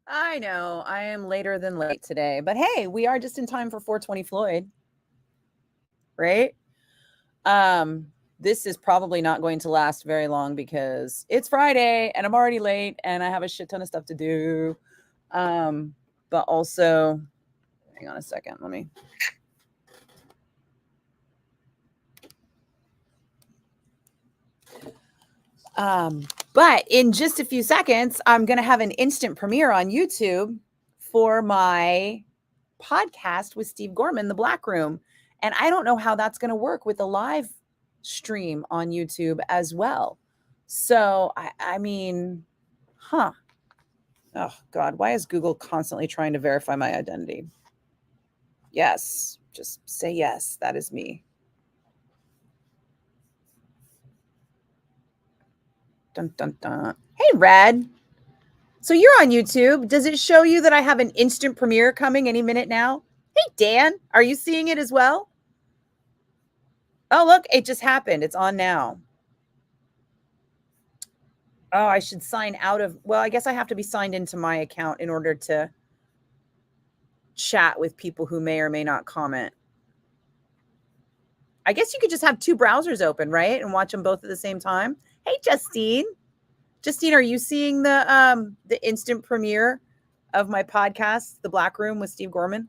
I know. I am later than late today. But hey, we are just in time for 420 Floyd, right? Um, this is probably not going to last very long because it's Friday and I'm already late and I have a shit ton of stuff to do. But also, hang on a second. Let me. But in just a few seconds, I'm going to have an instant premiere on YouTube for my podcast with Steve Gorman, The Black Room. And I don't know how that's going to work with a live stream on YouTube as well. So, I mean, huh. Oh, God. Why is Google constantly trying to verify my identity? Yes. Just say yes. That is me. Dun, dun, dun. Hey, Red. So you're on YouTube. Does it show you that I have an instant premiere coming any minute now? Hey, Dan, are you seeing it as well? Oh, look, it just happened. It's on now. Oh, I should sign out of, well, I guess I have to be signed into my account in order to chat with people who may or may not comment. I guess you could just have two browsers open, right? And watch them both at the same time. Hey, Justine. Justine, are you seeing the instant premiere of my podcast, The Black Room with Steve Gorman?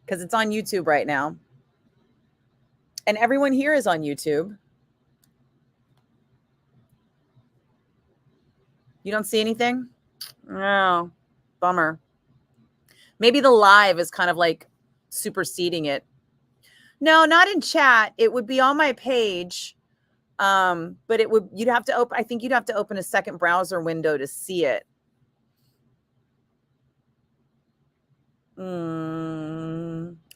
Because it's on YouTube right now. And everyone here is on YouTube. You don't see anything? No. Bummer. Maybe the live is kind of like superseding it. No, not in chat. It would be on my page. But you'd have to open, I think you'd have to open a second browser window to see it.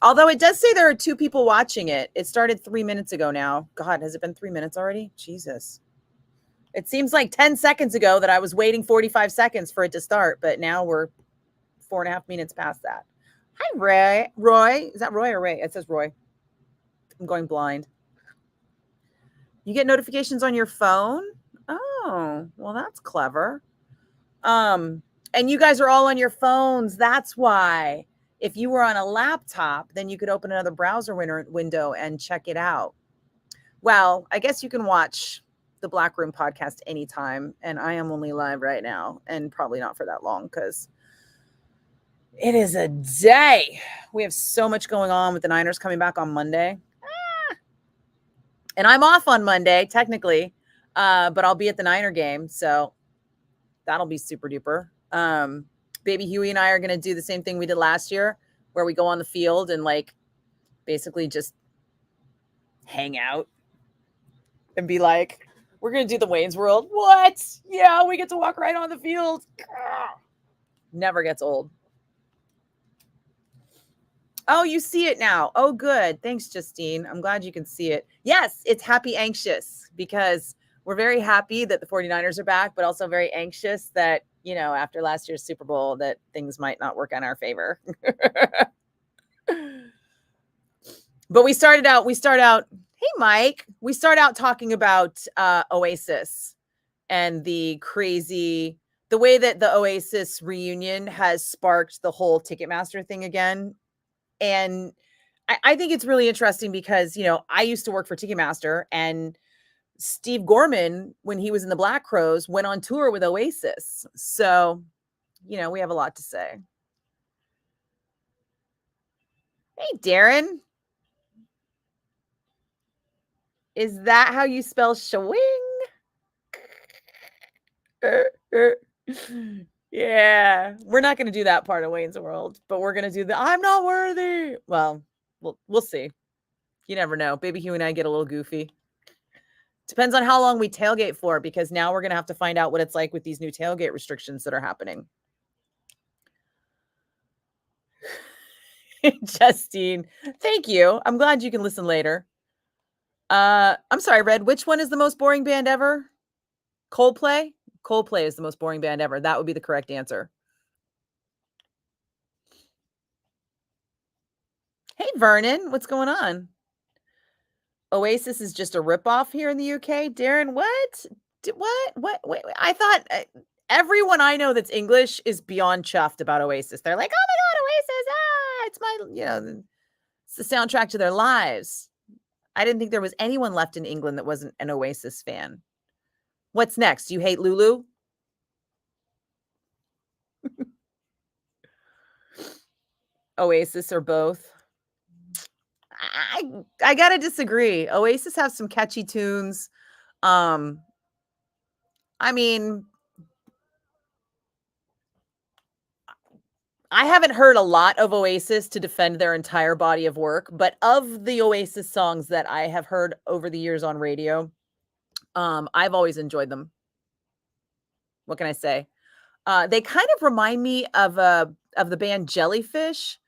Although it does say there are two people watching it. It started 3 minutes ago now. God, has it been 3 minutes already? Jesus. It seems like 10 seconds ago that I was waiting 45 seconds for it to start, but now we're 4.5 minutes past that. Hi, Ray. Roy. Is that Roy or Ray? It says Roy. I'm going blind. You get notifications on your phone? Oh, well, that's clever. And you guys are all on your phones. That's why. If you were on a laptop, then you could open another browser window and check it out. Well, I guess you can watch the Black Room podcast anytime. And I am only live right now and probably not for that long because it is a day. We have so much going on with the Niners coming back on Monday. And I'm off on Monday, technically, but I'll be at the Niner game. So that'll be super duper. Baby Huey and I are going to do the same thing we did last year, where we go on the field and like basically just hang out and be like, we're going to do the Wayne's World. What? Yeah, we get to walk right on the field. Never gets old. Oh, you see it now. Oh, good. Thanks, Justine. I'm glad you can see it. Yes, it's Happy Anxious because we're very happy that the 49ers are back, but also very anxious that, you know, after last year's Super Bowl, that things might not work in our favor. But we start out, hey, Mike, we start out talking about Oasis and the way that the Oasis reunion has sparked the whole Ticketmaster thing again. And I think it's really interesting because, you know, I used to work for Ticketmaster and Steve Gorman, when he was in the Black Crowes, went on tour with Oasis. So, you know, we have a lot to say. Hey, Darren. Is that how you spell shwing? Yeah, we're not going to do that part of Wayne's World, but we're going to do the I'm not worthy. Well, we'll see. You never know. Baby Hugh and I get a little goofy. Depends on how long we tailgate for, because now we're going to have to find out what it's like with these new tailgate restrictions that are happening. Justine, thank you. I'm glad you can listen later. I'm sorry, Red. Which one is the most boring band ever? Coldplay? Coldplay is the most boring band ever. That would be the correct answer. Hey, Vernon, what's going on? Oasis is just a ripoff here in the UK. Darren, what? What? Wait, I thought everyone I know that's English is beyond chuffed about Oasis. They're like, oh my God, Oasis. It's my, it's the soundtrack to their lives. I didn't think there was anyone left in England that wasn't an Oasis fan. What's next? You hate Lulu? Oasis or both? I gotta disagree. Oasis have some catchy tunes. I mean, I haven't heard a lot of Oasis to defend their entire body of work, but of the Oasis songs that I have heard over the years on radio, I've always enjoyed them. What can I say? They kind of remind me of the band Jellyfish.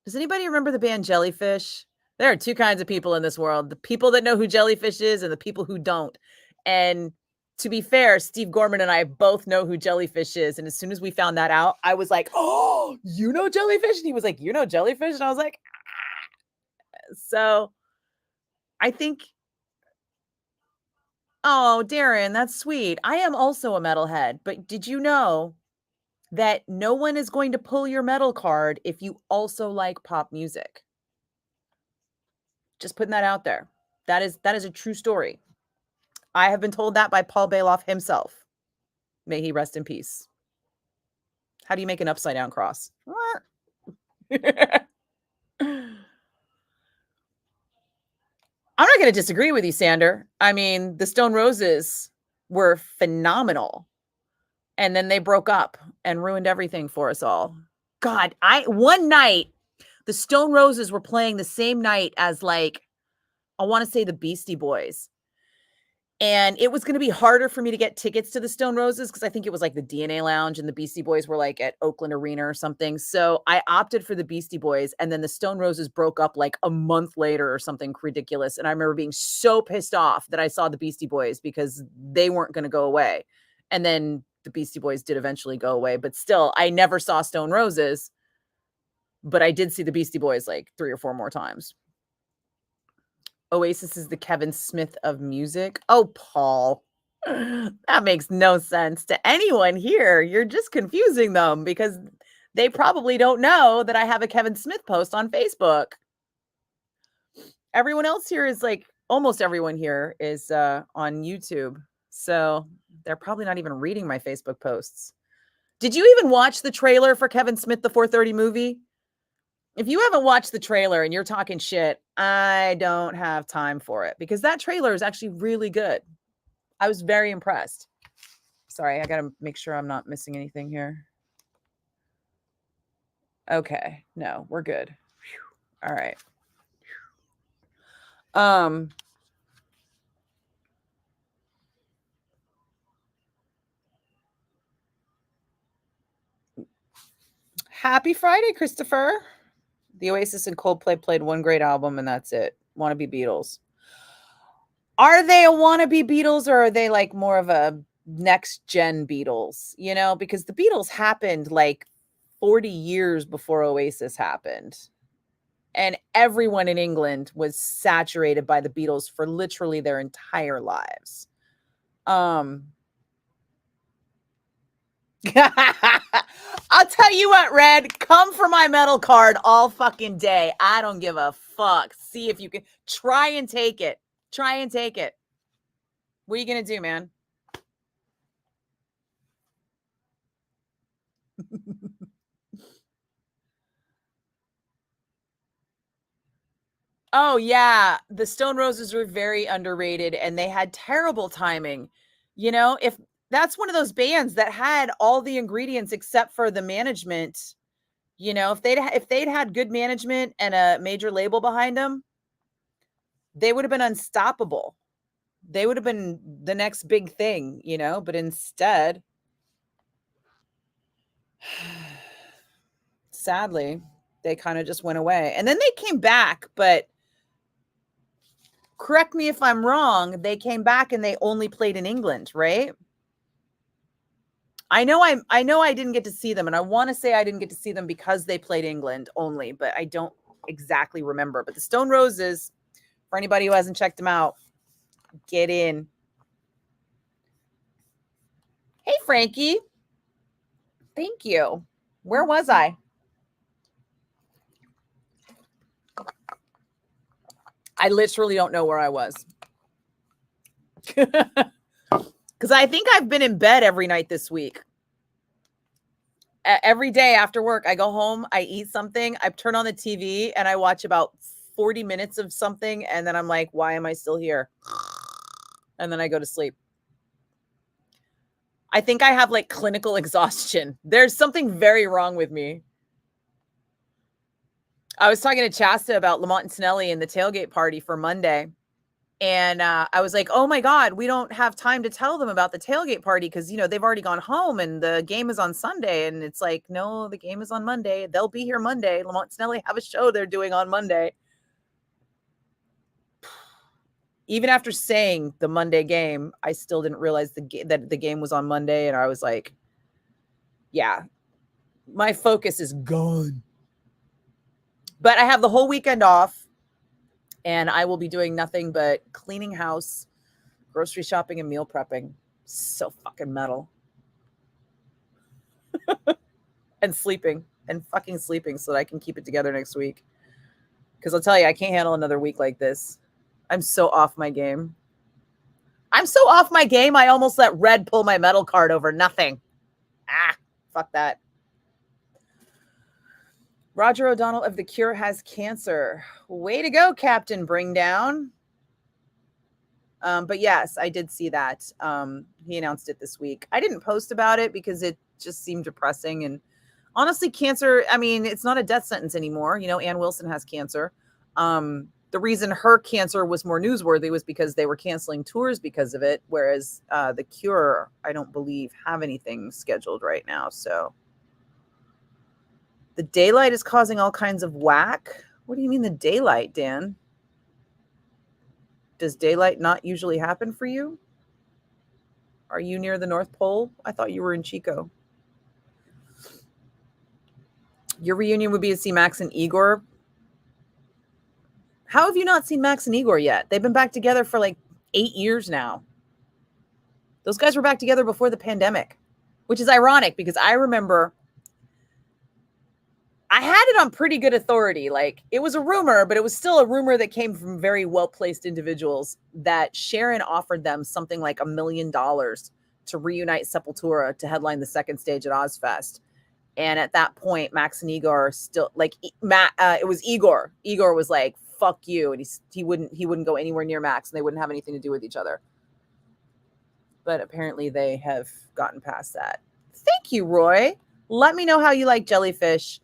Does anybody remember the band Jellyfish? There are two kinds of people in this world: the people that know who Jellyfish is and the people who don't. And to be fair, Steve Gorman and I both know who Jellyfish is. And as soon as we found that out, I was like, oh, you know Jellyfish? And he was like, you know Jellyfish? And I was like, ah. So I think, oh, Darren, that's sweet. I am also a metalhead, but did you know that no one is going to pull your metal card if you also like pop music? Just putting that out there. That is a true story. I have been told that by Paul Bailoff himself. May he rest in peace. How do you make an upside down cross? I'm not going to disagree with you, Sander. I mean, the Stone Roses were phenomenal. And then they broke up and ruined everything for us all. God, one night, the Stone Roses were playing the same night as, like, I want to say the Beastie Boys. And it was going to be harder for me to get tickets to the Stone Roses because I think it was like the DNA Lounge and the Beastie Boys were like at Oakland Arena or something. So I opted for the Beastie Boys, and then the Stone Roses broke up like a month later or something ridiculous. And I remember being so pissed off that I saw the Beastie Boys because they weren't going to go away. And then the Beastie Boys did eventually go away, but still, I never saw Stone Roses, but I did see the Beastie Boys like 3 or 4 more times. Oasis is the Kevin Smith of music. Oh, Paul. That makes no sense to anyone here. You're just confusing them because they probably don't know that I have a Kevin Smith post on Facebook. Everyone else here is like, almost everyone here is on YouTube. So they're probably not even reading my Facebook posts. Did you even watch the trailer for Kevin Smith, the 4:30 movie? If you haven't watched the trailer and you're talking shit, I don't have time for it because that trailer is actually really good. I was very impressed. Sorry, I got to make sure I'm not missing anything here. Okay. No, we're good. Whew. All right. Happy Friday, Christopher. The Oasis and Coldplay played one great album and that's it. Wannabe Beatles. Are they a wannabe Beatles or are they like more of a next gen Beatles? You know, because the Beatles happened like 40 years before Oasis happened. And everyone in England was saturated by the Beatles for literally their entire lives. I'll tell you what, Red, come for my metal card all fucking day. I don't give a fuck. See if you can try and take it. Try and take it. What are you going to do, man? Oh, yeah. The Stone Roses were very underrated and they had terrible timing. You know, if that's one of those bands that had all the ingredients except for the management, you know, if they'd had good management and a major label behind them, they would have been unstoppable. They would have been the next big thing, you know, but instead, sadly, they kind of just went away. And then they came back, but correct me if I'm wrong, they came back and they only played in England, right? I know I didn't get to see them, and I want to say I didn't get to see them because they played England only, but I don't exactly remember. But the Stone Roses, for anybody who hasn't checked them out, get in. Frankie. Thank you. Where was I? I literally don't know where I was. Because I think I've been in bed every night this week. Every day after work, I go home, I eat something, I turn on the TV, and I watch about 40 minutes of something, and then I'm like, why am I still here? And then I go to sleep. I think I have like clinical exhaustion. There's something very wrong with me. I was talking to Chasta about Lamont and Snelly and the tailgate party for Monday. And I was like, oh my God, we don't have time to tell them about the tailgate party because, you know, they've already gone home and the game is on Sunday. And it's like, no, the game is on Monday. They'll be here Monday. Lamont and Snelly have a show they're doing on Monday. Even after saying the Monday game, I still didn't realize that the game was on Monday. And I was like, yeah, my focus is gone. But I have the whole weekend off. And I will be doing nothing but cleaning house, grocery shopping, and meal prepping. So fucking metal. And sleeping. And fucking sleeping so that I can keep it together next week. Because I'll tell you, I can't handle another week like this. I'm so off my game. I'm so off my game, I almost let Red pull my metal card over nothing. Fuck that. Roger O'Donnell of The Cure has cancer. Way to go, Captain Bringdown. But yes, I did see that. He announced it this week. I didn't post about it because it just seemed depressing. And honestly, cancer, I mean, it's not a death sentence anymore. You know, Ann Wilson has cancer. The reason her cancer was more newsworthy was because they were canceling tours because of it. Whereas The Cure, I don't believe, have anything scheduled right now. So the daylight is causing all kinds of whack. What do you mean the daylight, Dan? Does daylight not usually happen for you? Are you near the North Pole? I thought you were in Chico. Your reunion would be to see Max and Igor. How have you not seen Max and Igor yet? They've been back together for like 8 years now. Those guys were back together before the pandemic, which is ironic because I remember I had it on pretty good authority. Like, it was a rumor, but it was still a rumor that came from very well-placed individuals that Sharon offered them something like $1 million to reunite Sepultura to headline the second stage at Ozfest. And at that point, Max and Igor are still like, it was Igor. Igor was like, fuck you. And he wouldn't go anywhere near Max and they wouldn't have anything to do with each other. But apparently they have gotten past that. Thank you, Roy. Let me know how you like Jellyfish.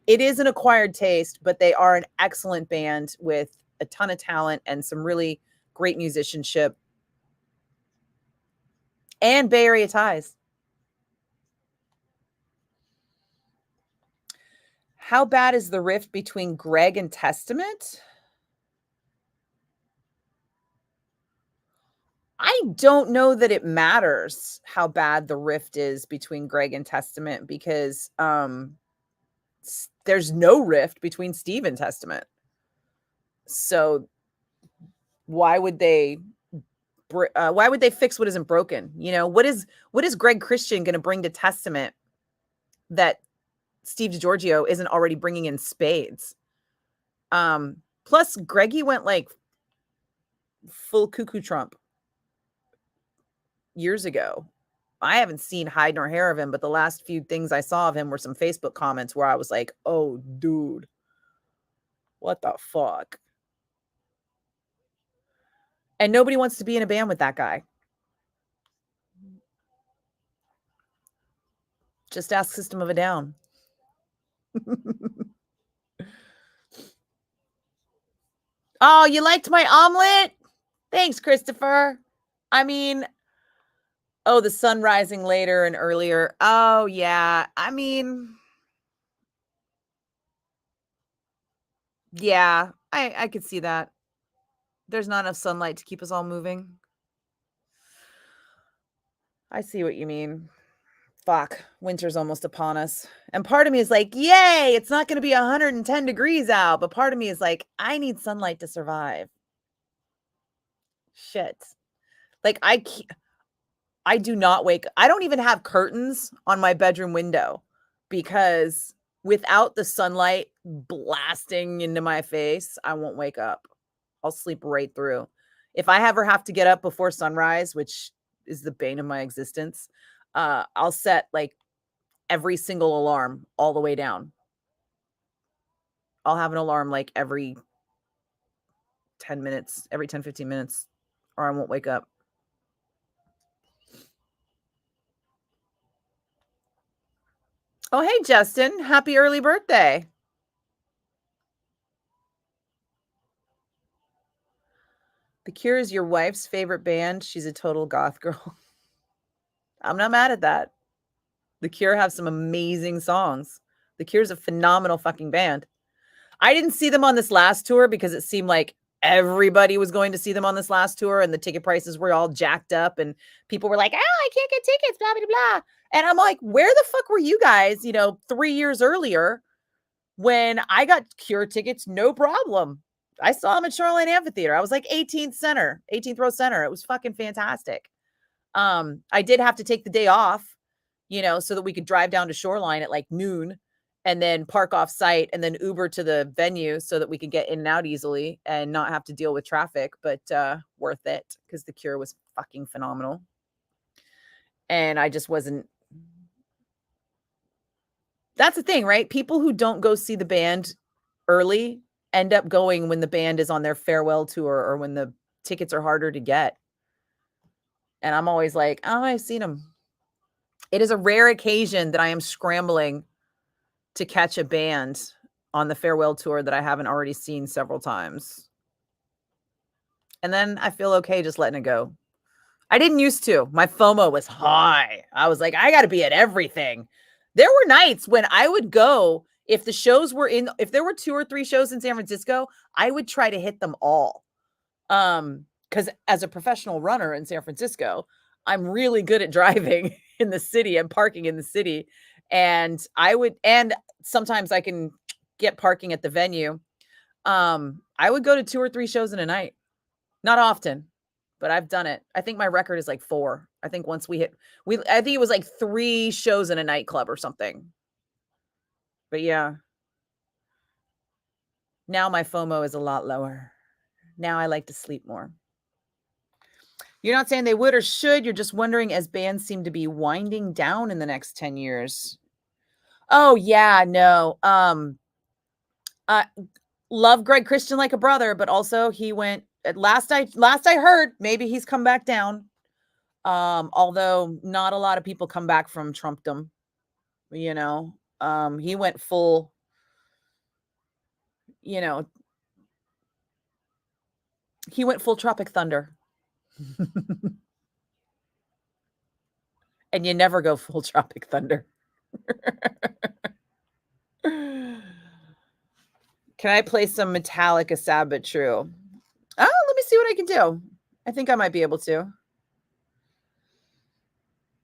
It is an acquired taste, but they are an excellent band with a ton of talent and some really great musicianship and Bay Area ties. How bad is the rift between Greg and Testament? I don't know that it matters how bad the rift is between Greg and Testament because there's no rift between Steve and Testament. So why would they fix what isn't broken? You know, what is Greg Christian going to bring to Testament that Steve DiGiorgio isn't already bringing in spades? Plus Greggy went like full cuckoo Trump years ago. I haven't seen hide nor hair of him, but the last few things I saw of him were some Facebook comments where I was like, oh, dude, what the fuck? And nobody wants to be in a band with that guy. Just ask System of a Down. Oh, you liked my omelet? Thanks, Christopher. I mean, oh, the sun rising later and earlier. Oh, yeah. I mean, yeah, I could see that. There's not enough sunlight to keep us all moving. I see what you mean. Fuck, winter's almost upon us. And part of me is like, yay, it's not going to be 110 degrees out. But part of me is like, I need sunlight to survive. Shit. Like, I do not wake. I don't even have curtains on my bedroom window because without the sunlight blasting into my face, I won't wake up. I'll sleep right through. If I ever have to get up before sunrise, which is the bane of my existence, I'll set like every single alarm all the way down. I'll have an alarm like every 10 minutes, every 10, 15 minutes, or I won't wake up. Oh, hey, Justin. Happy early birthday. The Cure is your wife's favorite band. She's a total goth girl. I'm not mad at that. The Cure have some amazing songs. The Cure's a phenomenal fucking band. I didn't see them on this last tour because it seemed like everybody was going to see them on this last tour and the ticket prices were all jacked up and people were like, oh, I can't get tickets, blah, blah, blah. And I'm like, where the fuck were you guys, 3 years earlier when I got Cure tickets? No problem. I saw them at Shoreline Amphitheater. I was like 18th row center. It was fucking fantastic. I did have to take the day off, so that we could drive down to Shoreline at like noon and then park off site and then Uber to the venue so that we could get in and out easily and not have to deal with traffic, but worth it because the Cure was fucking phenomenal. And I just wasn't. That's the thing, right? People who don't go see the band early end up going when the band is on their farewell tour or when the tickets are harder to get. And I'm always like, oh, I've seen them. It is a rare occasion that I am scrambling to catch a band on the farewell tour that I haven't already seen several times. And then I feel okay just letting it go. I didn't used to. My FOMO was high. I was like, I got to be at everything. There were nights when I would go, if there were 2 or 3 shows in San Francisco, I would try to hit them all. Because as a professional runner in San Francisco, I'm really good at driving in the city and parking in the city. And sometimes I can get parking at the venue. I would go to 2 or 3 shows in a night. Not often, but I've done it. I think my record is like 4. I think once I think it was like 3 shows in a nightclub or something. But yeah. Now my FOMO is a lot lower. Now I like to sleep more. You're not saying they would or should. You're just wondering as bands seem to be winding down in the next 10 years. Oh, yeah, no. Love Greg Christian like a brother, but also he went last I heard, maybe he's come back down. Although not a lot of people come back from Trumpdom, he went full, he went full Tropic Thunder. And you never go full Tropic Thunder. Can I play some Metallica Sad But True? Oh, let me see what I can do. I think I might be able to.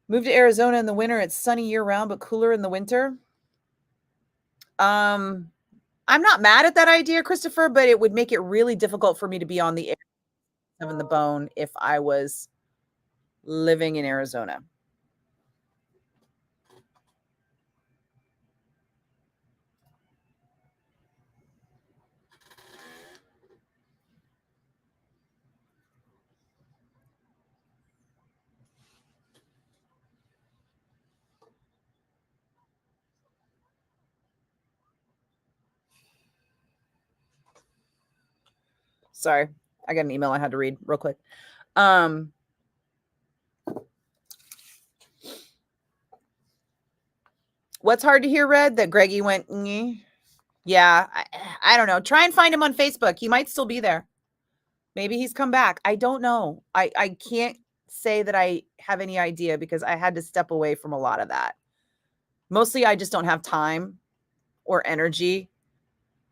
Move to Arizona in the winter. It's sunny year round, but cooler in the winter. I'm not mad at that idea, Christopher, but it would make it really difficult for me to be on the air having the bone if I was living in Arizona. Sorry, I got an email I had to read real quick. What's hard to hear, Red? That Greggy went, yeah, I don't know. Try and find him on Facebook. He might still be there. Maybe he's come back. I don't know. I can't say that I have any idea because I had to step away from a lot of that. Mostly I just don't have time or energy,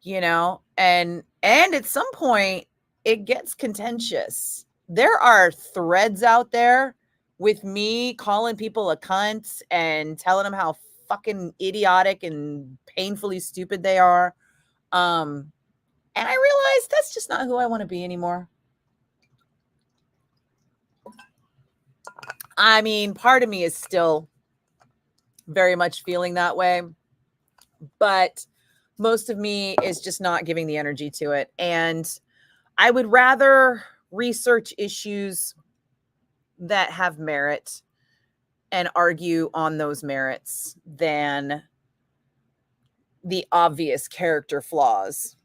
and at some point it gets contentious. There are threads out there with me calling people a cunt and telling them how fucking idiotic and painfully stupid they are. And I realized that's just not who I want to be anymore. I mean, part of me is still very much feeling that way, but most of me is just not giving the energy to it. And I would rather research issues that have merit and argue on those merits than the obvious character flaws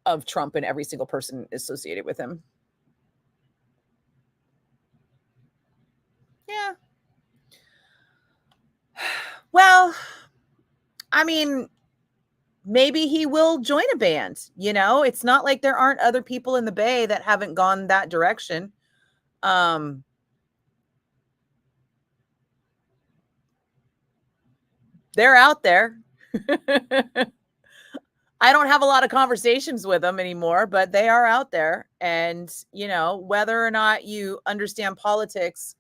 of Trump and every single person associated with him. Yeah. Well, I mean, maybe he will join a band, you know? It's not like there aren't other people in the Bay that haven't gone that direction. They're out there. I don't have a lot of conversations with them anymore, but they are out there. And, you know, whether or not you understand politics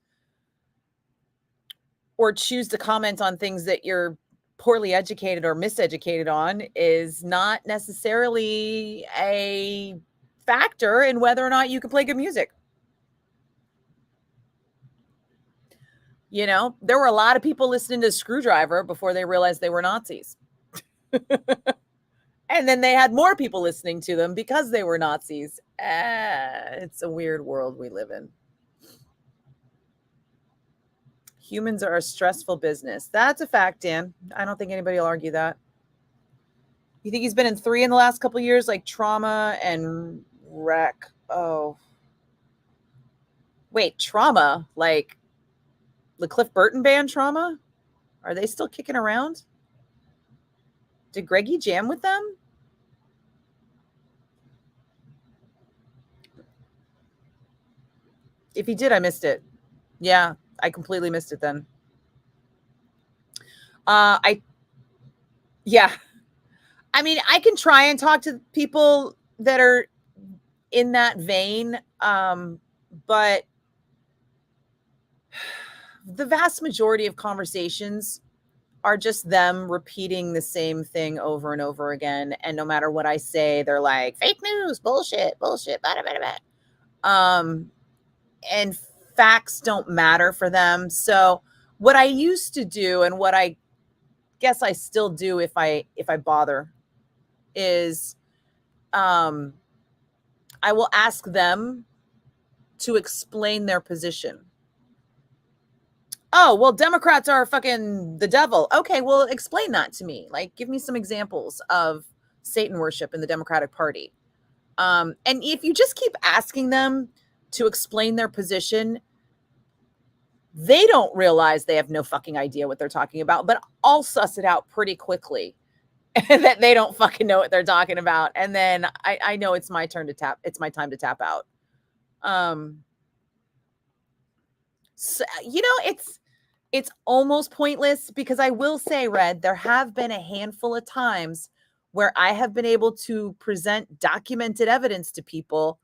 or choose to comment on things that you're poorly educated or miseducated on is not necessarily a factor in whether or not you can play good music. You know, there were a lot of people listening to Screwdriver before they realized they were Nazis. And then they had more people listening to them because they were Nazis. It's a weird world we live in. Humans are a stressful business. That's a fact, Dan. I don't think anybody will argue that. You think he's been in 3 in the last couple of years, like Trauma and Wreck? Oh. Wait, Trauma? Like the Cliff Burton band Trauma? Are they still kicking around? Did Greggy jam with them? If he did, I missed it. Yeah, I completely missed it then. Yeah. I mean, I can try and talk to people that are in that vein, but the vast majority of conversations are just them repeating the same thing over and over again. And no matter what I say, they're like, fake news, bullshit, bullshit, blah, blah, blah, blah. And facts don't matter for them. So what I used to do, and what I guess I still do if I bother, is I will ask them to explain their position. Oh, well, Democrats are fucking the devil. Okay, well, explain that to me. Like, give me some examples of Satan worship in the Democratic Party. And if you just keep asking them to explain their position, they don't realize they have no fucking idea what they're talking about, but I'll suss it out pretty quickly that they don't fucking know what they're talking about. And then I know it's my turn to tap. It's my time to tap out. So, you know, it's almost pointless, because I will say, Red, there have been a handful of times where I have been able to present documented evidence to people,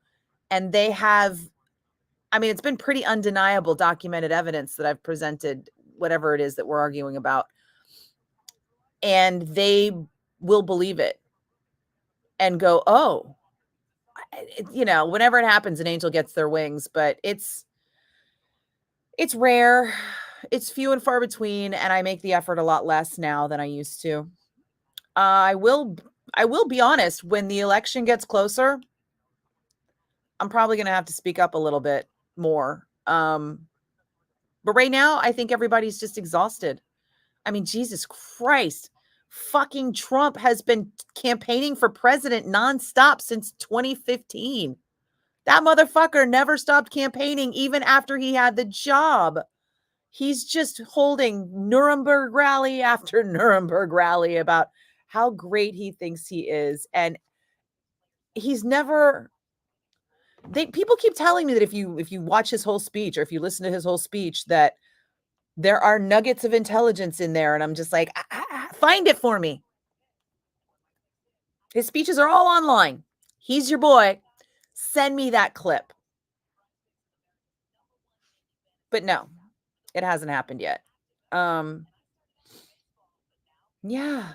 and they have, I mean, it's been pretty undeniable documented evidence that I've presented, whatever it is that we're arguing about, and they will believe it and go, oh, you know, whenever it happens, an angel gets their wings, but it's rare. It's few and far between, and I make the effort a lot less now than I used to. I will be honest, when the election gets closer, I'm probably going to have to speak up a little bit more. But right now, I think everybody's just exhausted. I mean, Jesus Christ, fucking Trump has been campaigning for president nonstop since 2015. That motherfucker never stopped campaigning even after he had the job. He's just holding Nuremberg rally after Nuremberg rally about how great he thinks he is. And he's never, people keep telling me that if you watch his whole speech, or if you listen to his whole speech, that there are nuggets of intelligence in there. And I'm just like, find it for me. His speeches are all online. He's your boy. Send me that clip. But no, it hasn't happened yet. Yeah.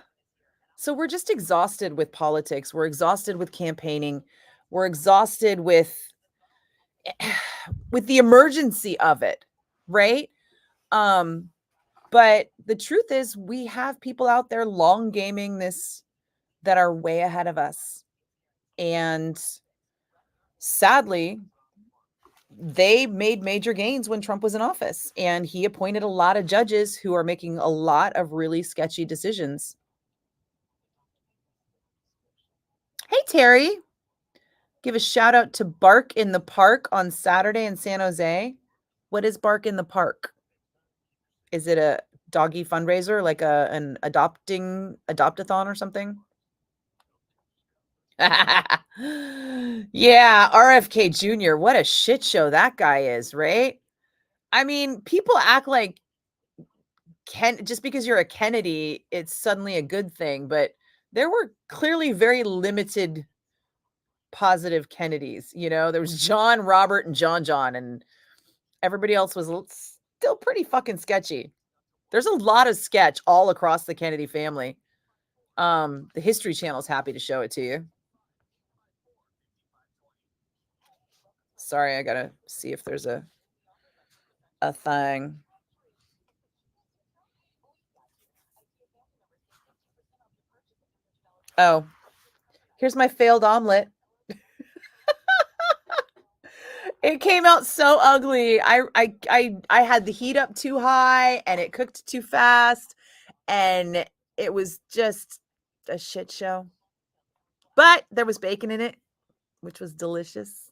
So we're just exhausted with politics. We're exhausted with campaigning. We're exhausted with the emergency of it, right? But the truth is we have people out there long gaming this that are way ahead of us. And sadly, they made major gains when Trump was in office, and he appointed a lot of judges who are making a lot of really sketchy decisions. Hey, Terry. Give a shout out to Bark in the Park on Saturday in San Jose. What is Bark in the Park? Is it a doggy fundraiser, like an adopt-a-thon or something? Yeah, RFK Jr. What a shit show that guy is, right? I mean, people act like just because you're a Kennedy, it's suddenly a good thing, but there were clearly very limited positive Kennedys. There was John, Robert, and John, and everybody else was still pretty fucking sketchy. There's a lot of sketch all across the Kennedy family. The History Channel's happy to show it to you. Sorry, I gotta see if there's a thing. Oh, here's my failed omelet. It came out so ugly. I had the heat up too high and it cooked too fast, and it was just a shit show. But there was bacon in it, which was delicious.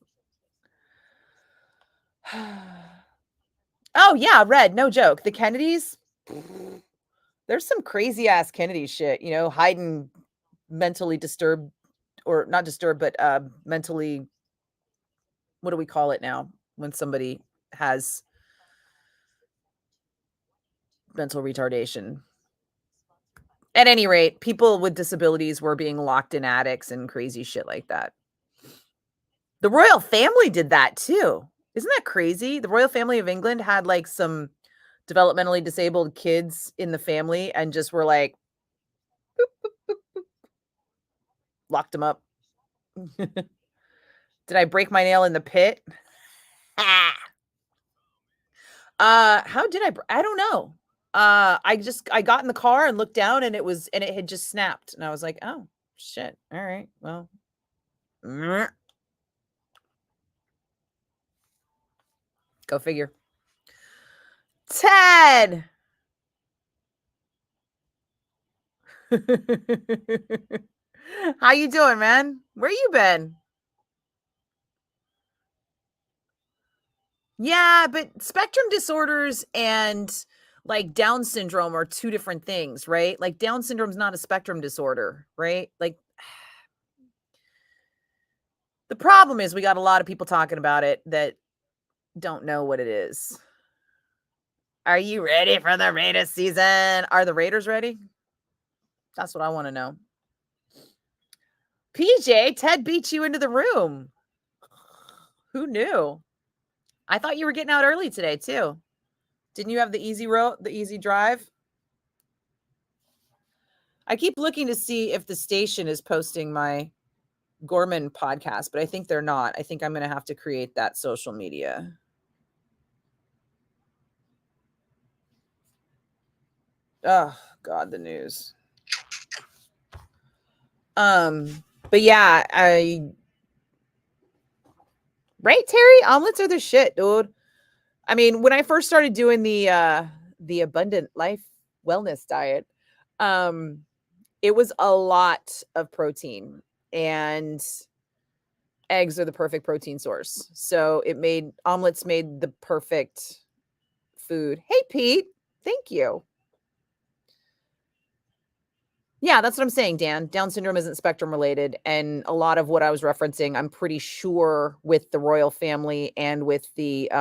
Oh yeah, Red, no joke. The Kennedys, there's some crazy ass Kennedy shit, hiding mentally disturbed, or not disturbed, but mentally, what do we call it now when somebody has mental retardation? At any rate, people with disabilities were being locked in attics and crazy shit like that. The royal family did that too. Isn't that crazy? The royal family of England had like some developmentally disabled kids in the family and just were like, boop, boop, boop, boop, locked them up. Did I break my nail in the pit? How did I don't know. I got in the car and looked down and it had just snapped. And I was like, oh shit. All right. Well. Go figure. Ted. How you doing, man? Where you been? Yeah, but spectrum disorders and like Down syndrome are two different things, right? Like Down syndrome's not a spectrum disorder, right? Like the problem is we got a lot of people talking about it that don't know what it is. Are you ready for the Raiders season? Are the Raiders ready? That's what I want to know. PJ, Ted beat you into the room. Who knew? I thought you were getting out early today too. Didn't you have the easy drive? I keep looking to see if the station is posting my Gorman podcast, but I think they're not. I think I'm going to have to create that social media. Oh God, the news. But yeah, right, Terry? Omelets are the shit, dude. I mean, when I first started doing the abundant life wellness diet, it was a lot of protein, and eggs are the perfect protein source. So omelets made the perfect food. Hey, Pete. Thank you. Yeah, that's what I'm saying, Dan. Down syndrome isn't spectrum related. And a lot of what I was referencing, I'm pretty sure with the royal family and with the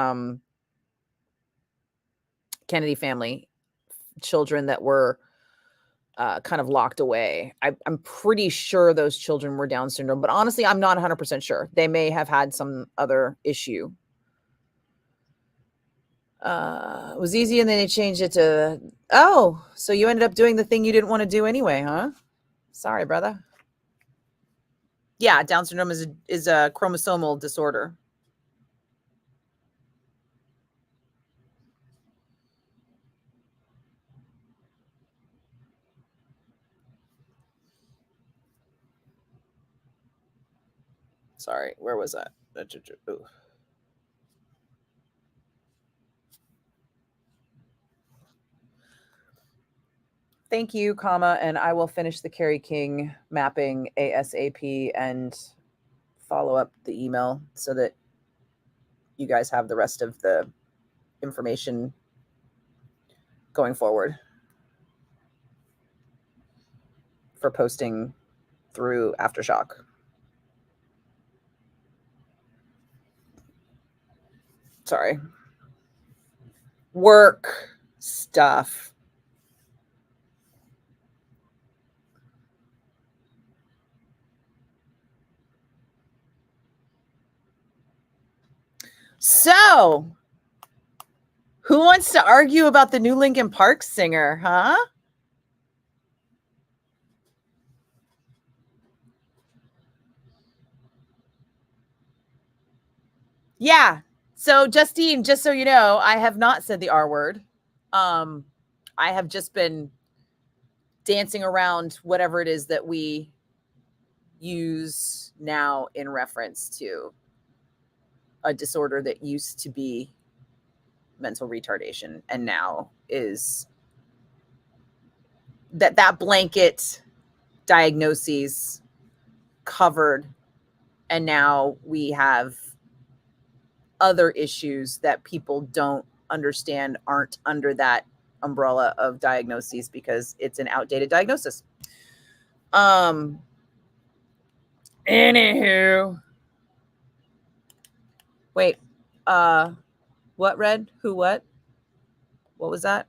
Kennedy family, children that were kind of locked away. I'm pretty sure those children were Down syndrome, but honestly, I'm not 100% sure. They may have had some other issue. It was easy, and then they changed it to, oh, so you ended up doing the thing you didn't want to do anyway, huh? Sorry, brother. Yeah, Down syndrome is a chromosomal disorder. Sorry, where was that? Ooh. Thank you, comma, and I will finish the Carrie King mapping ASAP and follow up the email so that you guys have the rest of the information going forward for posting through Aftershock. Sorry. Work stuff. So, who wants to argue about the new Linkin Park singer, huh? Yeah. So, Justine, just so you know, I have not said the R word. I have just been dancing around whatever it is that we use now in reference to a disorder that used to be mental retardation and now is that blanket diagnoses covered, and now we have other issues that people don't understand aren't under that umbrella of diagnoses because it's an outdated diagnosis. Anywho, wait, what, Red? Who, what was that?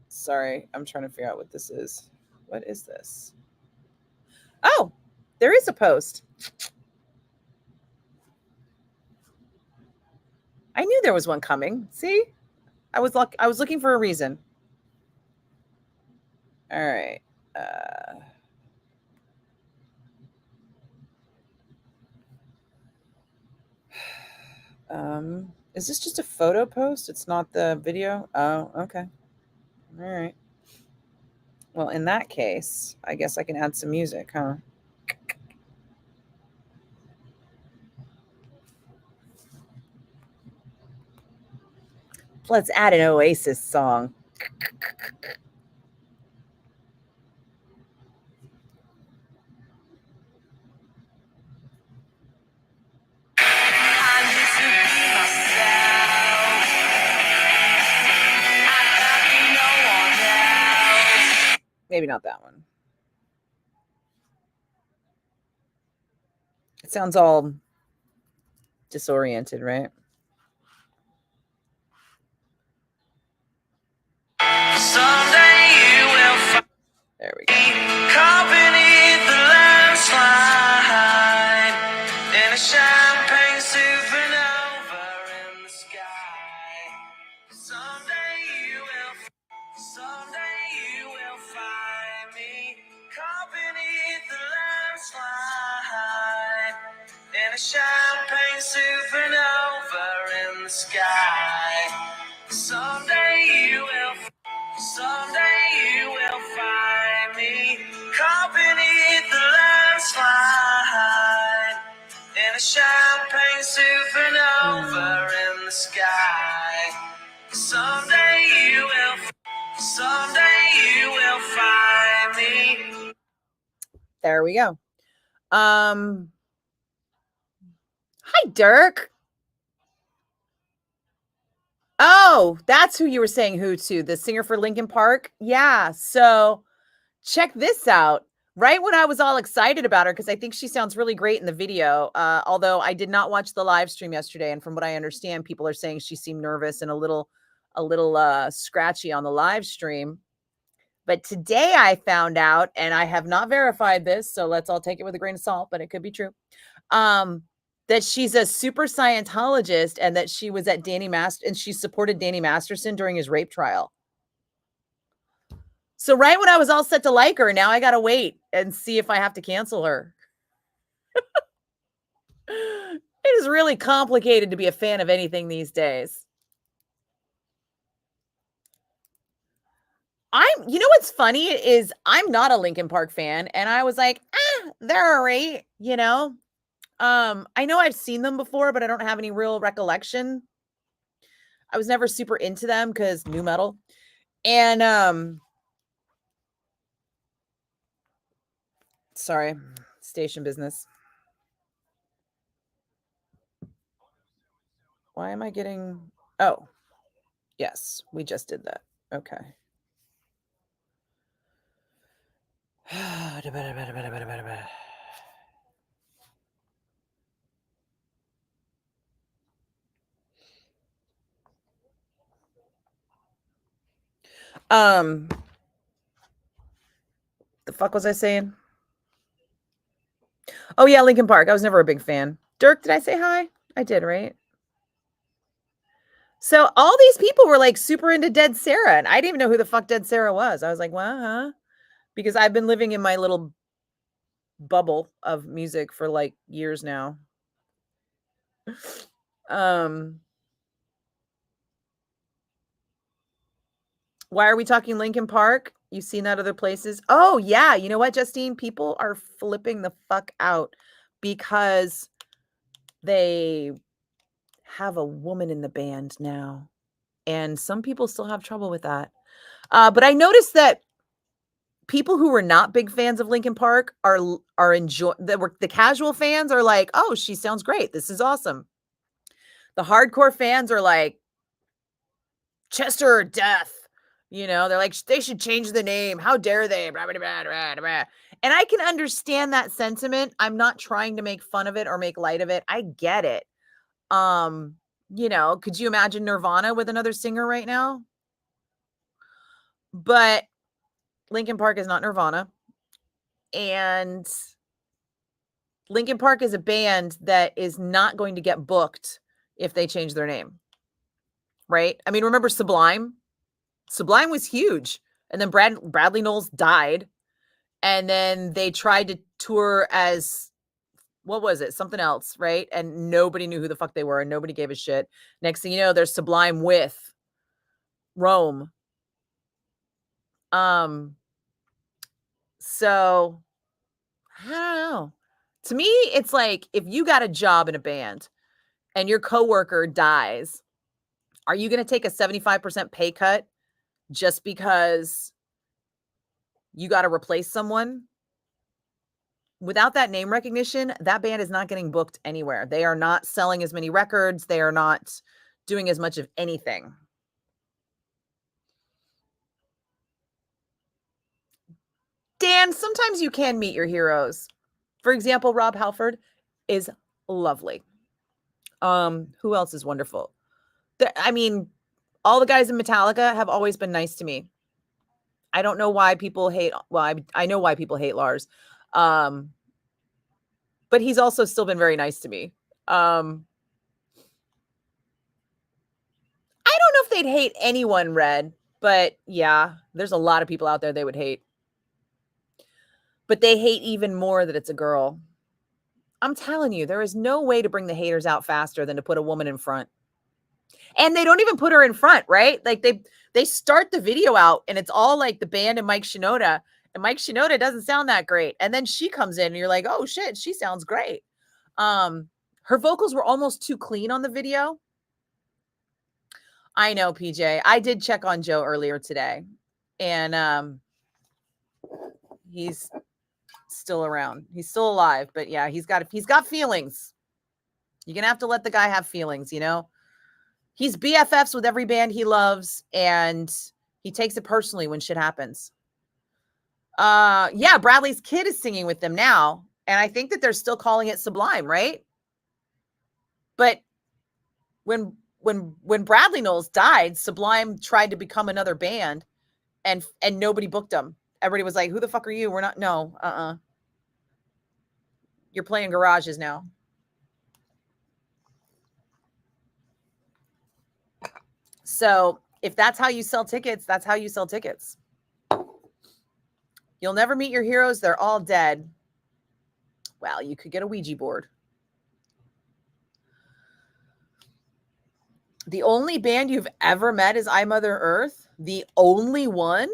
Sorry, I'm trying to figure out what this is. What is this? Oh, there is a post. I knew there was one coming. See, I was looking for a reason. All right. Is this just a photo post? It's not the video? Oh, okay. All right. Well, in that case, I guess I can add some music, huh? Let's add an Oasis song. Maybe not that one. It sounds all disoriented, right? Someday you will find. There we go. Caught beneath the landslide in a champagne supernova in the sky. Someday you will find me caught beneath the landslide in a champagne supernova in the sky. Someday you will find me caught beneath the landslide in a champagne supernova in the sky. Someday you will find me. There we go. Hi, Dirk. Oh, that's who you were saying who to, the singer for Linkin Park? Yeah, so check this out. Right when I was all excited about her, because I think she sounds really great in the video, although I did not watch the live stream yesterday, and from what I understand, people are saying she seemed nervous and a little scratchy on the live stream. But today I found out, and I have not verified this, so let's all take it with a grain of salt, but it could be true. That she's a super Scientologist and that she was at and she supported Danny Masterson during his rape trial. So right when I was all set to like her, now I got to wait and see if I have to cancel her. It is really complicated to be a fan of anything these days. You know what's funny is I'm not a Linkin Park fan, and I was like, they're all right, you know. I know I've seen them before, but I don't have any real recollection. I was never super into them because new metal. And sorry, station business. Why am I getting oh, yes, we just did that. Okay. Um, the fuck was I saying? Oh yeah, Linkin Park. I was never a big fan. Dirk, did I say hi? I did, right? So all these people were like super into Dead Sarah, and I didn't even know who the fuck Dead Sarah was. I was like, well, huh? Because I've been living in my little bubble of music for like years now. Um, why are we talking Linkin Park? You've seen that other places? Oh yeah, you know what, Justine? People are flipping the fuck out because they have a woman in the band now. And some people still have trouble with that. But I noticed that people who were not big fans of Linkin Park are enjoy the casual fans are like, "Oh, she sounds great. This is awesome." The hardcore fans are like, "Chester or death." You know, they're like, "They should change the name. How dare they?" Blah, blah, blah, blah, blah. And I can understand that sentiment. I'm not trying to make fun of it or make light of it. I get it. Um, you know, could you imagine Nirvana with another singer right now? But Linkin Park is not Nirvana. And Linkin Park is a band that is not going to get booked if they change their name, right? I mean, remember Sublime? Sublime was huge. And then Bradley Knowles died. And then they tried to tour as what was it? Something else, right? And nobody knew who the fuck they were and nobody gave a shit. Next thing you know, there's Sublime with Rome. So I don't know. To me, it's like if you got a job in a band and your coworker dies, are you going to take a 75% pay cut just because you got to replace someone? Without that name recognition, that band is not getting booked anywhere. They are not selling as many records. They are not doing as much of anything. Dan, sometimes you can meet your heroes. For example, Rob Halford is lovely. Who else is wonderful? I mean, all the guys in Metallica have always been nice to me. I don't know why people hate. Well, I know why people hate Lars, but he's also still been very nice to me. I don't know if they'd hate anyone, Red, but yeah, there's a lot of people out there they would hate. But they hate even more that it's a girl. I'm telling you, there is no way to bring the haters out faster than to put a woman in front. And they don't even put her in front, right? Like they start the video out and it's all like the band and Mike Shinoda. And Mike Shinoda doesn't sound that great. And then she comes in and you're like, oh shit, she sounds great. Her vocals were almost too clean on the video. I know, PJ. I did check on Joe earlier today. And he's still around. He's still alive, but yeah, he's got feelings. You're gonna have to let the guy have feelings, you know. He's BFFs with every band he loves, and he takes it personally when shit happens. Yeah, Bradley's kid is singing with them now, and I think that they're still calling it Sublime, right? But when Bradley Knowles died, Sublime tried to become another band, and nobody booked them. Everybody was like, "Who the fuck are you? We're not. No, You're playing garages now." So if that's how you sell tickets, that's how you sell tickets. You'll never meet your heroes. They're all dead. Well, you could get a Ouija board. The only band you've ever met is I Mother Earth? The only one?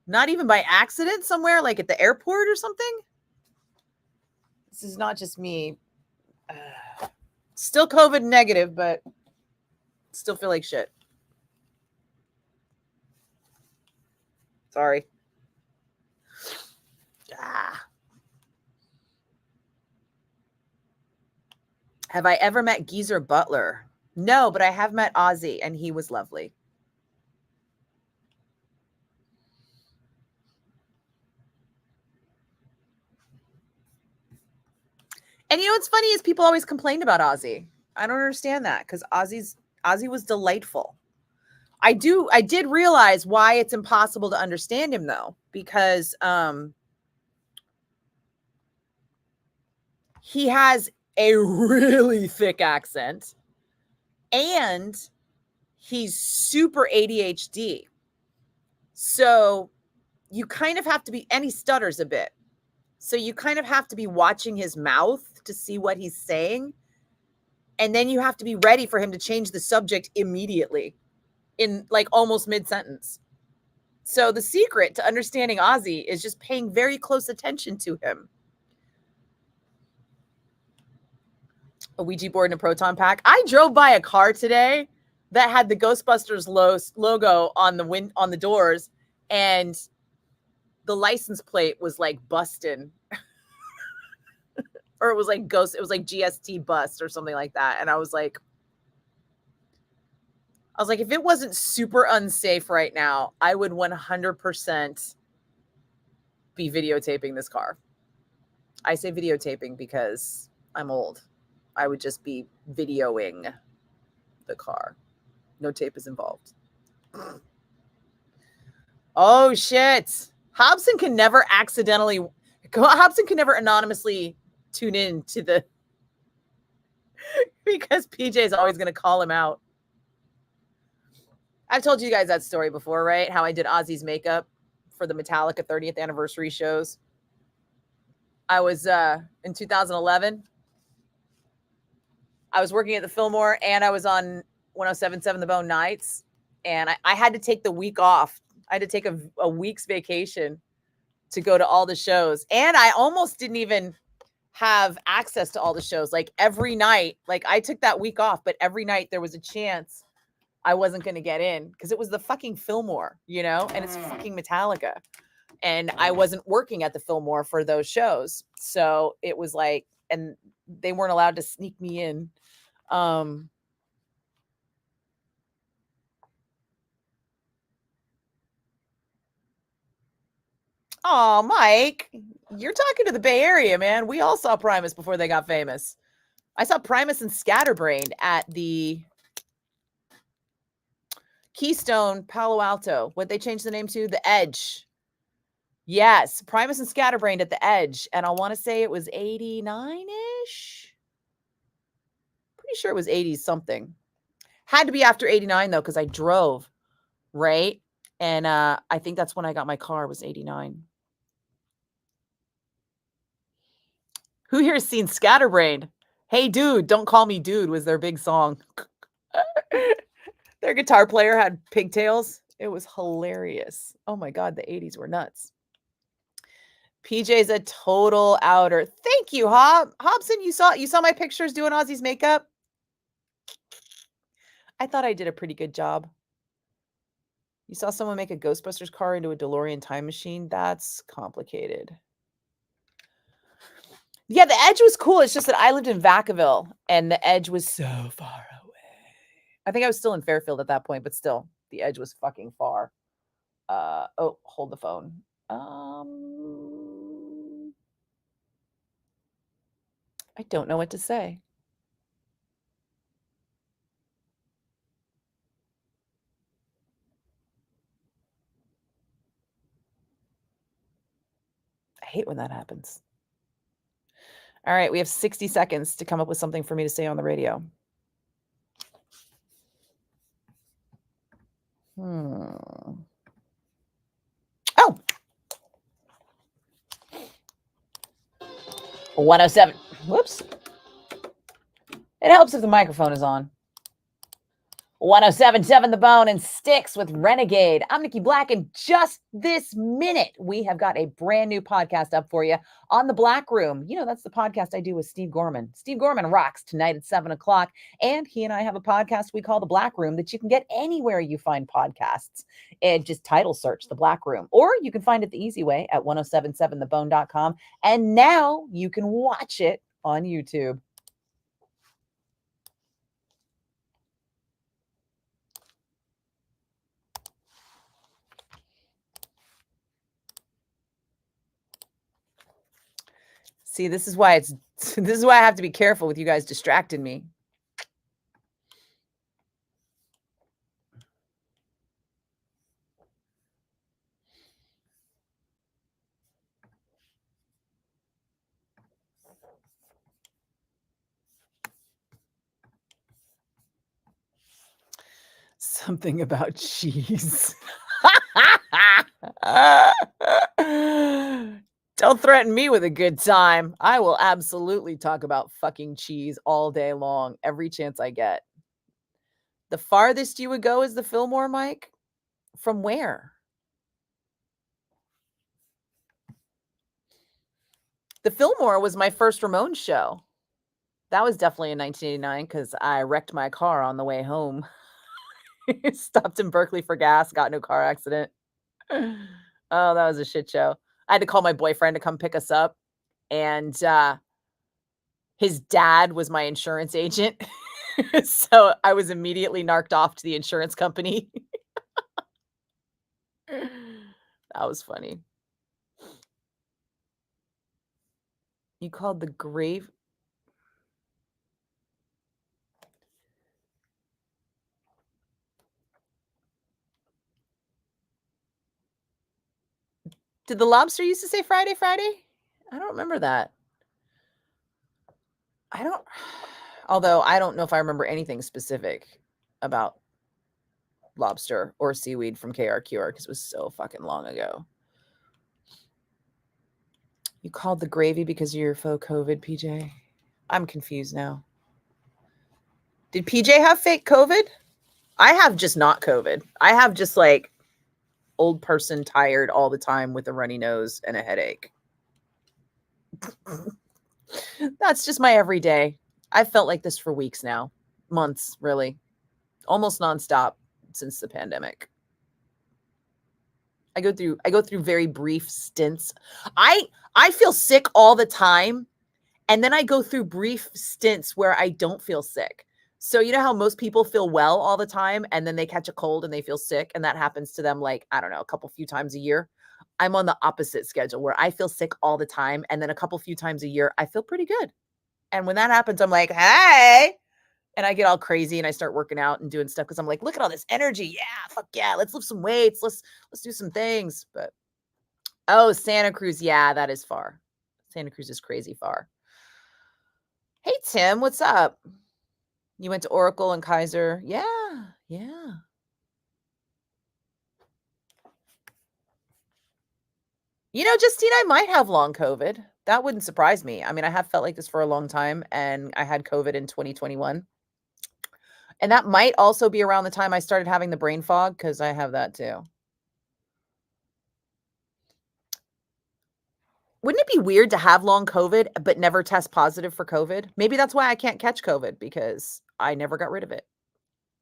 Not even by accident somewhere, like at the airport or something? This is not just me. Still COVID negative, but still feel like shit. Sorry. Have I ever met Geezer Butler? No, but I have met Ozzy, and he was lovely. And you know what's funny is people always complained about Ozzy. I don't understand that because Ozzy was delightful. I did realize why it's impossible to understand him though, because he has a really thick accent and he's super ADHD. So you kind of have to be, and he stutters a bit. So you kind of have to be watching his mouth to see what he's saying. And then you have to be ready for him to change the subject immediately in like almost mid-sentence. So the secret to understanding Ozzy is just paying very close attention to him. A Ouija board and a proton pack. I drove by a car today that had the Ghostbusters logo on the doors, and the license plate was like busted. Or it was like GST bust or something like that. And I was like, if it wasn't super unsafe right now, I would 100% be videotaping this car. I say videotaping because I'm old. I would just be videoing the car. No tape is involved. Oh, shit. Hobson can never anonymously tune in to the, because PJ is always going to call him out. I've told you guys that story before, right? How I did Ozzy's makeup for the Metallica 30th anniversary shows. I was in 2011. I was working at the Fillmore and I was on 107.7 The Bone nights. And I had to take the week off. I had to take a week's vacation to go to all the shows. And I almost didn't even have access to all the shows. Like every night, like I took that week off, but every night there was a chance I wasn't going to get in because it was the fucking Fillmore, you know, and it's fucking Metallica. And I wasn't working at the Fillmore for those shows. So it was like, and they weren't allowed to sneak me in. Oh, Mike, you're talking to the Bay Area, man. We all saw Primus before they got famous. I saw Primus and Scatterbrained at the Keystone, Palo Alto. What they changed the name to? The Edge. Yes, Primus and Scatterbrained at the Edge. And I want to say it was 89-ish. Pretty sure it was 80 something. Had to be after 89 though, because I drove, right? And I think that's when I got my car, was 89. Who here has seen Scatterbrained? Hey dude, don't call me dude was their big song. Their guitar player had pigtails. It was hilarious. Oh my God, the 80s were nuts. PJ's a total outer. Thank you, Hobson. You saw my pictures doing Ozzy's makeup? I thought I did a pretty good job. You saw someone make a Ghostbusters car into a DeLorean time machine? That's complicated. Yeah, the Edge was cool. It's just that I lived in Vacaville and the Edge was so far away. I think I was still in Fairfield at that point, but still, the Edge was fucking far. Oh, hold the phone. I don't know what to say. I hate when that happens. All right, we have 60 seconds to come up with something for me to say on the radio. Oh. 107. Whoops. It helps if the microphone is on. 1077 The Bone and Sticks with Renegade. I'm Nikki Blakk, and just this minute, we have got a brand new podcast up for you on The Black Room. You know, that's the podcast I do with Steve Gorman. Steve Gorman rocks tonight at 7 o'clock, and he and I have a podcast we call The Black Room that you can get anywhere you find podcasts. And just title search The Black Room, or you can find it the easy way at 1077thebone.com. And now you can watch it on YouTube. See, this is why I have to be careful with you guys distracting me. Something about cheese. Don't threaten me with a good time. I will absolutely talk about fucking cheese all day long, every chance I get. The farthest you would go is the Fillmore, Mike? From where? The Fillmore was my first Ramones show. That was definitely in 1989 because I wrecked my car on the way home. Stopped in Berkeley for gas, got in a car accident. Oh, that was a shit show. I had to call my boyfriend to come pick us up, and his dad was my insurance agent. So I was immediately narked off to the insurance company. That was funny. You called the grave? Did the lobster used to say Friday, Friday? I don't remember that. Although I don't know if I remember anything specific about lobster or seaweed from KRQR because it was so fucking long ago. You called the gravy because of your faux COVID, PJ? I'm confused now. Did PJ have fake COVID? I have just not COVID. I have just like old person tired all the time with a runny nose and a headache. That's just my everyday. I've felt like this for weeks now. Months, really. Almost nonstop since the pandemic. I go through very brief stints. I feel sick all the time, and then I go through brief stints where I don't feel sick. So you know how most people feel well all the time and then they catch a cold and they feel sick, and that happens to them like, I don't know, a few times a year. I'm on the opposite schedule where I feel sick all the time, and then a few times a year I feel pretty good. And when that happens, I'm like, "Hey." And I get all crazy and I start working out and doing stuff because I'm like, look at all this energy. Yeah, fuck yeah. Let's lift some weights. Let's do some things. But oh, Santa Cruz. Yeah, that is far. Santa Cruz is crazy far. Hey, Tim, what's up? You went to Oracle and Kaiser. Yeah. You know, Justine, I might have long COVID. That wouldn't surprise me. I mean, I have felt like this for a long time, and I had COVID in 2021. And that might also be around the time I started having the brain fog, because I have that too. Wouldn't it be weird to have long COVID but never test positive for COVID? Maybe that's why I can't catch COVID, because I never got rid of it.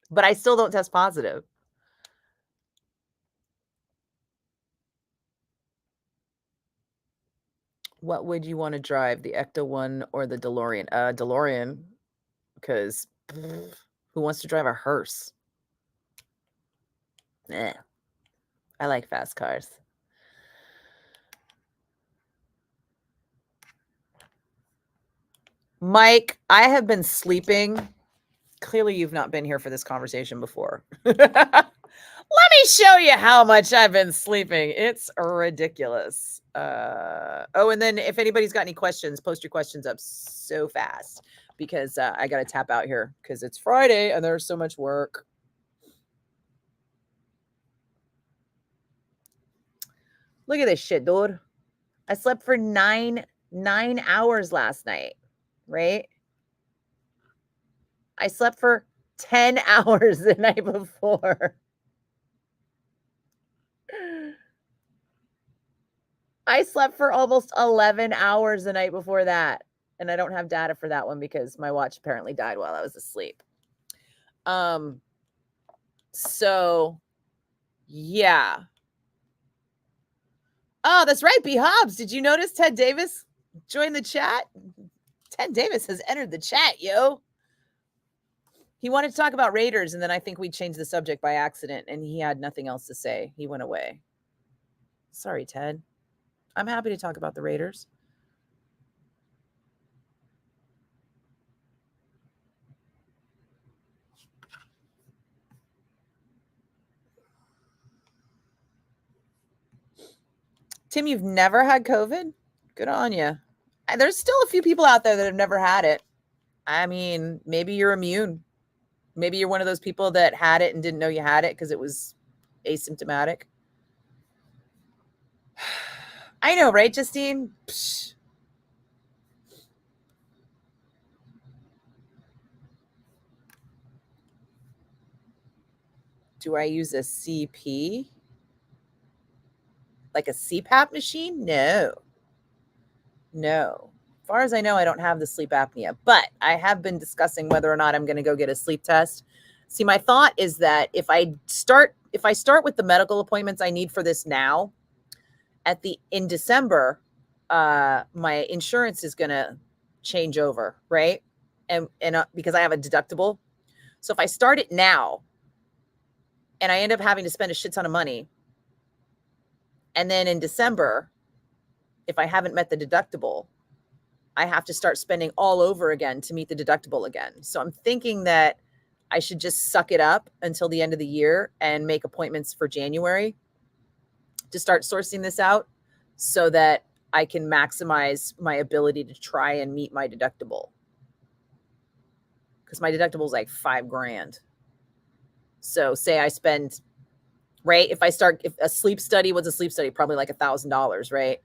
But I still don't test positive. What would you want to drive, the Ecto 1 or the DeLorean? DeLorean, because who wants to drive a hearse? I like fast cars. Mike, I have been sleeping. Clearly, you've not been here for this conversation before. Let me show you how much I've been sleeping. It's ridiculous. Oh, and then if anybody's got any questions, post your questions up so fast, because I got to tap out here because it's Friday and there's so much work. Look at this shit, dude. I slept for nine hours last night, right? I slept for 10 hours the night before. I slept for almost 11 hours the night before that. And I don't have data for that one because my watch apparently died while I was asleep. So yeah. Oh, that's right, B Hobbs. Did you notice Ted Davis joined the chat? Ted Davis has entered the chat, yo. He wanted to talk about Raiders, and then I think we changed the subject by accident, and he had nothing else to say. He went away. Sorry, Ted. I'm happy to talk about the Raiders. Tim, you've never had COVID? Good on you. There's still a few people out there that have never had it. I mean, maybe you're immune. Maybe you're one of those people that had it and didn't know you had it because it was asymptomatic. I know, right, Justine? Psh. Do I use a CP? Like a CPAP machine? No. As far as I know, I don't have the sleep apnea, but I have been discussing whether or not I'm going to go get a sleep test. See, my thought is that if I start with the medical appointments I need for this now, in December, my insurance is going to change over, right? And because I have a deductible. So if I start it now and I end up having to spend a shit ton of money, and then in December, if I haven't met the deductible, I have to start spending all over again to meet the deductible again. So I'm thinking that I should just suck it up until the end of the year and make appointments for January to start sourcing this out so that I can maximize my ability to try and meet my deductible. Because my deductible is like $5,000. So say I spend, right? If a sleep study, what's a sleep study? Probably like $1,000, right?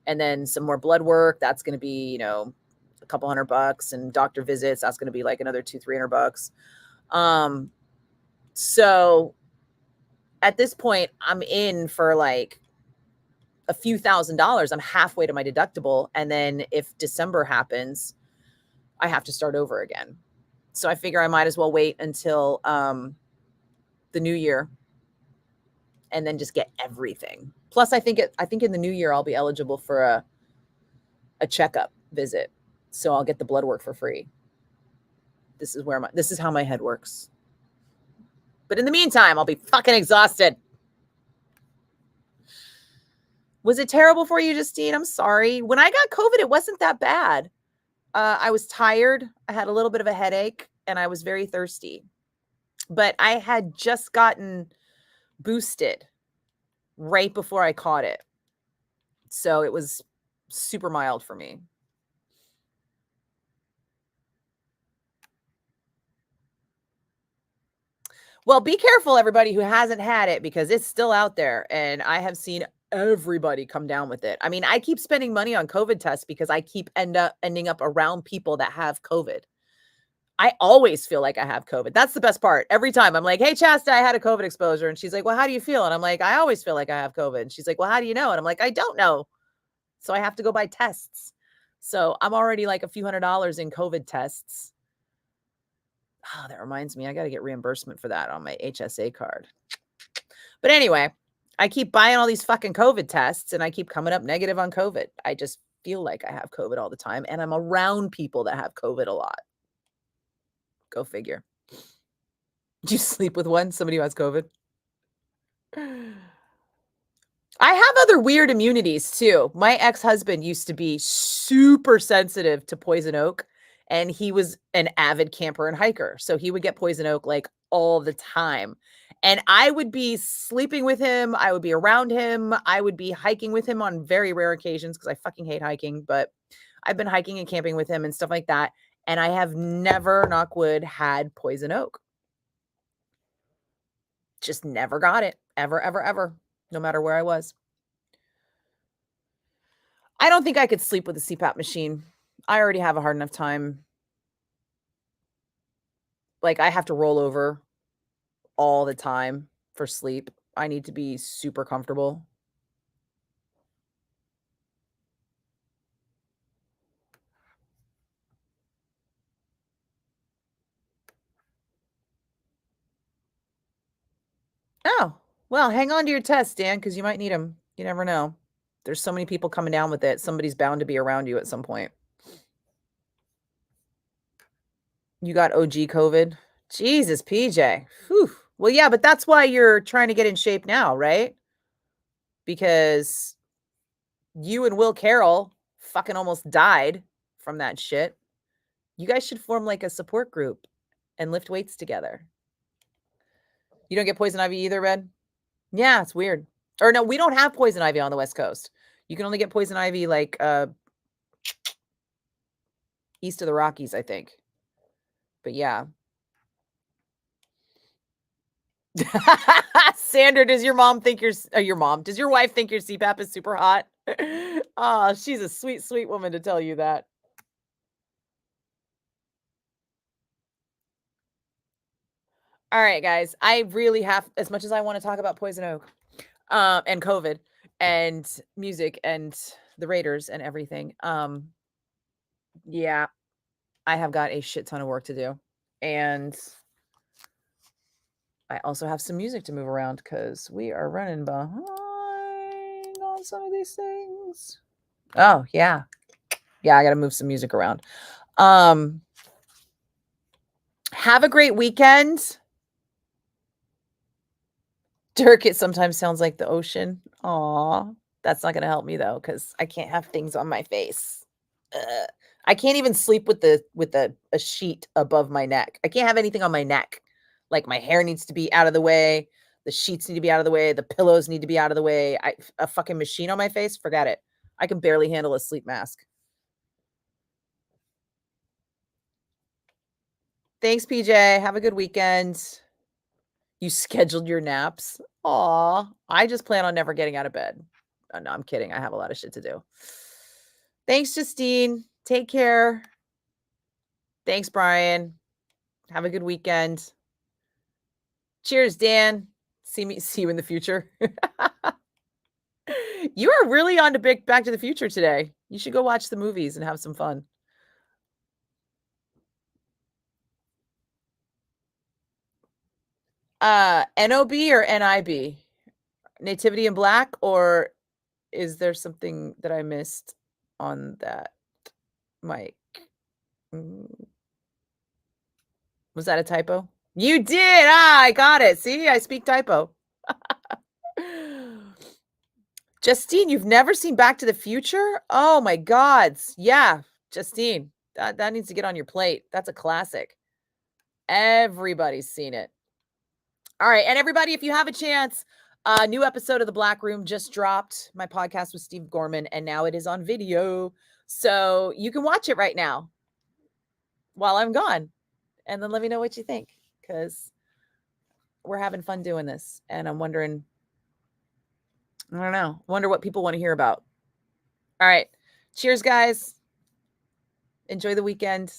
And then some more blood work, that's going to be, a couple $100, and doctor visits, that's going to be like another $200-300. So at this point, I'm in for like a few $1,000s. I'm halfway to my deductible. And then if December happens, I have to start over again. So I figure I might as well wait until the new year and then just get everything. Plus, I think in the new year, I'll be eligible for a checkup visit. So I'll get the blood work for free. This is how my head works. But in the meantime, I'll be fucking exhausted. Was it terrible for you, Justine? I'm sorry. When I got COVID, it wasn't that bad. I was tired. I had a little bit of a headache, and I was very thirsty. But I had just gotten boosted right before I caught it. So it was super mild for me. Well, be careful, everybody who hasn't had it, because it's still out there. And I have seen everybody come down with it. I mean, I keep spending money on COVID tests because I keep ending up around people that have COVID. I always feel like I have COVID. That's the best part. Every time I'm like, hey, Chasta, I had a COVID exposure. And she's like, well, how do you feel? And I'm like, I always feel like I have COVID. And she's like, well, how do you know? And I'm like, I don't know. So I have to go buy tests. So I'm already like a few $100s in COVID tests. Oh, that reminds me, I got to get reimbursement for that on my HSA card. But anyway, I keep buying all these fucking COVID tests and I keep coming up negative on COVID. I just feel like I have COVID all the time and I'm around people that have COVID a lot. Go figure. Do you sleep with somebody who has COVID? I have other weird immunities too. My ex-husband used to be super sensitive to poison oak, and he was an avid camper and hiker. So he would get poison oak like all the time. And I would be sleeping with him. I would be around him. I would be hiking with him on very rare occasions because I fucking hate hiking. But I've been hiking and camping with him and stuff like that. And I have never, knock wood, had poison oak. Just never got it. Ever, ever, ever. No matter where I was. I don't think I could sleep with a CPAP machine. I already have a hard enough time. Like, I have to roll over all the time for sleep. I need to be super comfortable. Oh, well, hang on to your test, Dan, because you might need them. You never know. There's so many people coming down with it. Somebody's bound to be around you at some point. You got OG COVID. Jesus, PJ. Whew. Well, yeah, but that's why you're trying to get in shape now, right? Because you and Will Carroll fucking almost died from that shit. You guys should form like a support group and lift weights together. You don't get poison ivy either, Red? Yeah, it's weird. Or no, we don't have poison ivy on the West Coast. You can only get poison ivy like east of the Rockies, I think. But yeah. Sandra, does your mom think your mom? Does your wife think your CPAP is super hot? Oh, she's a sweet, sweet woman to tell you that. All right, guys. I really have, as much as I want to talk about Poison Oak, and COVID and music and the Raiders and everything. Yeah, I have got a shit ton of work to do. And I also have some music to move around because we are running behind on some of these things. Oh, yeah. Yeah, I got to move some music around. Have a great weekend. Dirk, it sometimes sounds like the ocean. Aw, that's not going to help me though, because I can't have things on my face. I can't even sleep with a sheet above my neck. I can't have anything on my neck. Like my hair needs to be out of the way. The sheets need to be out of the way. The pillows need to be out of the way. A fucking machine on my face, forget it. I can barely handle a sleep mask. Thanks, PJ. Have a good weekend. You scheduled your naps. Aw, I just plan on never getting out of bed. Oh, no, I'm kidding. I have a lot of shit to do. Thanks, Justine. Take care. Thanks, Brian. Have a good weekend. Cheers, Dan. See you in the future. You are really on to Back to the Future today. You should go watch the movies and have some fun. NOB or NIB? Nativity in Black, or is there something that I missed on that mic? Was that a typo? You did. I got it. See, I speak typo. Justine, you've never seen Back to the Future? Oh my God. Yeah, Justine, that needs to get on your plate. That's a classic. Everybody's seen it. All right. And everybody, if you have a chance, a new episode of The Black Room just dropped. My podcast with Steve Gorman, and now it is on video. So you can watch it right now while I'm gone. And then let me know what you think, because we're having fun doing this. And I'm wondering, I don't know, wonder what people want to hear about. All right. Cheers, guys. Enjoy the weekend.